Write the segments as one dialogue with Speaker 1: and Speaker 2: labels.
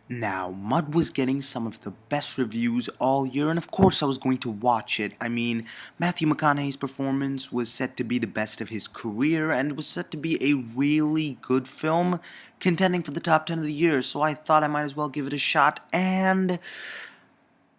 Speaker 1: Now, Mud was getting some of the best reviews all year, and of course I was going to watch it. I mean, Matthew McConaughey's performance was set to be the best of his career, and it was set to be a really good film, contending for the top 10 of the year, so I thought I might as well give it a shot, and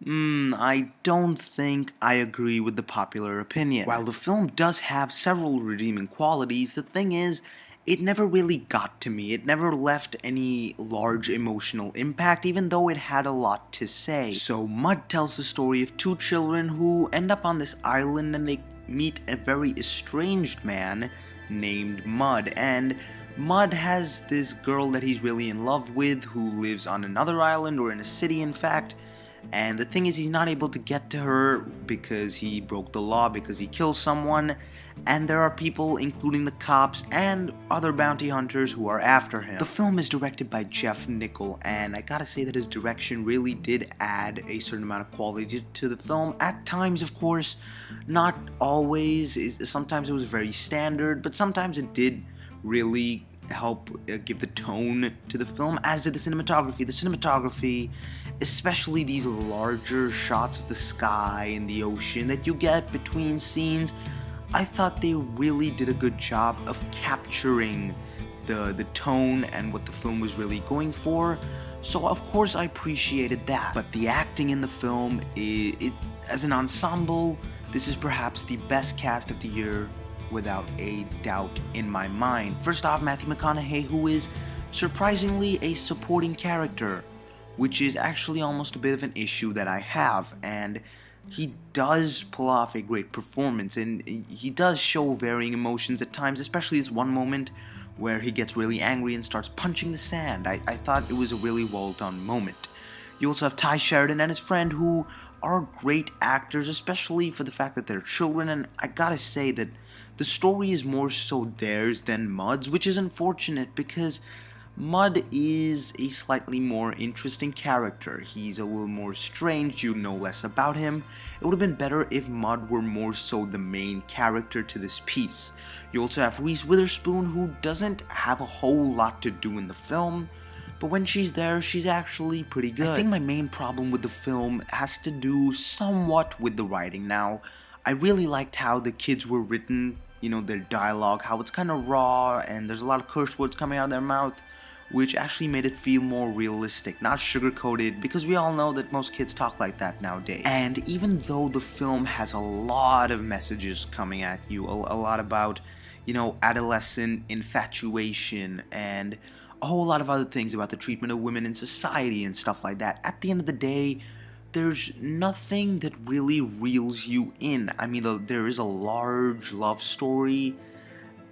Speaker 1: I don't think I agree with the popular opinion. While the film does have several redeeming qualities, the thing is, it never really got to me. It never left any large emotional impact, even though it had a lot to say. So Mud tells the story of two children who end up on this island and they meet a very estranged man named Mud, and Mud has this girl that he's really in love with who lives on another island, or in a city in fact, and the thing is, he's not able to get to her because he broke the law, because he killed someone, and there are people, including the cops and other bounty hunters, who are after him. The film is directed by Jeff Nichol, and I gotta say that his direction really did add a certain amount of quality to the film. At times, of course, not always. Sometimes it was very standard, but sometimes it did really help give the tone to the film, as did the cinematography. The cinematography, especially these larger shots of the sky and the ocean that you get between scenes, I thought they really did a good job of capturing the tone and what the film was really going for. So of course I appreciated that. But the acting in the film, as an ensemble, this is perhaps the best cast of the year, without a doubt in my mind. First off, Matthew McConaughey, who is surprisingly a supporting character, which is actually almost a bit of an issue that I have, and he does pull off a great performance, and he does show varying emotions at times, especially this one moment where he gets really angry and starts punching the sand. I thought it was a really well done moment. You also have Ty Sheridan and his friend, who are great actors, especially for the fact that they're children, and I gotta say that the story is more so theirs than Mud's, which is unfortunate because Mud is a slightly more interesting character. He's a little more strange, you know less about him. It would have been better if Mud were more so the main character to this piece. You also have Reese Witherspoon, who doesn't have a whole lot to do in the film, but when she's there, she's actually pretty good. I think my main problem with the film has to do somewhat with the writing. Now, I really liked how the kids were written, you know, their dialogue, how it's kind of raw, and there's a lot of curse words coming out of their mouth, which actually made it feel more realistic, not sugar-coated, because we all know that most kids talk like that nowadays. And even though the film has a lot of messages coming at you, a lot about, you know, adolescent infatuation, and a whole lot of other things about the treatment of women in society and stuff like that, at the end of the day, there's nothing that really reels you in. I mean, there is a large love story,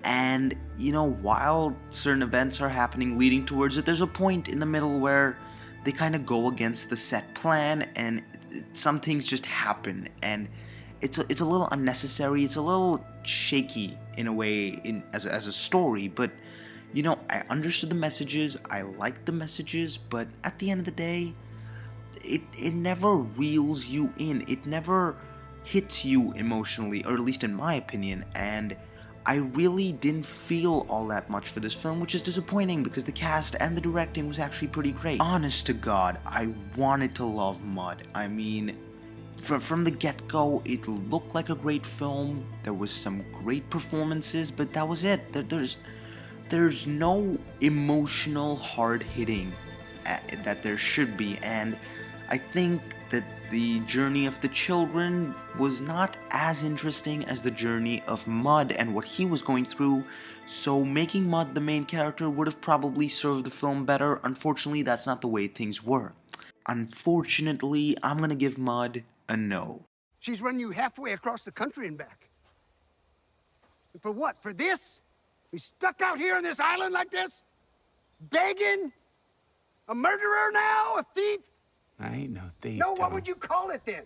Speaker 1: and, you know, while certain events are happening leading towards it, there's a point in the middle where they kind of go against the set plan, and some things just happen, and it's a little unnecessary, it's a little shaky in a way, as a story, but, you know, I understood the messages, I liked the messages, but at the end of the day, it never reels you in, it never hits you emotionally, or at least in my opinion, and I really didn't feel all that much for this film, which is disappointing because the cast and the directing was actually pretty great. Honest to God, I wanted to love Mud. I mean, from the get-go, it looked like a great film, there was some great performances, but that was it. There's no emotional hard-hitting that there should be, and I think that the journey of the children was not as interesting as the journey of Mud and what he was going through, so making Mud the main character would have probably served the film better. Unfortunately, that's not the way things were. Unfortunately, I'm gonna give Mud a no.
Speaker 2: She's running you halfway across the country and back. And for what? For this? We stuck out here on this island like this? Begging? A murderer now? A thief?
Speaker 3: I ain't no thief.
Speaker 2: No, what
Speaker 3: Tom.
Speaker 2: would you call it then?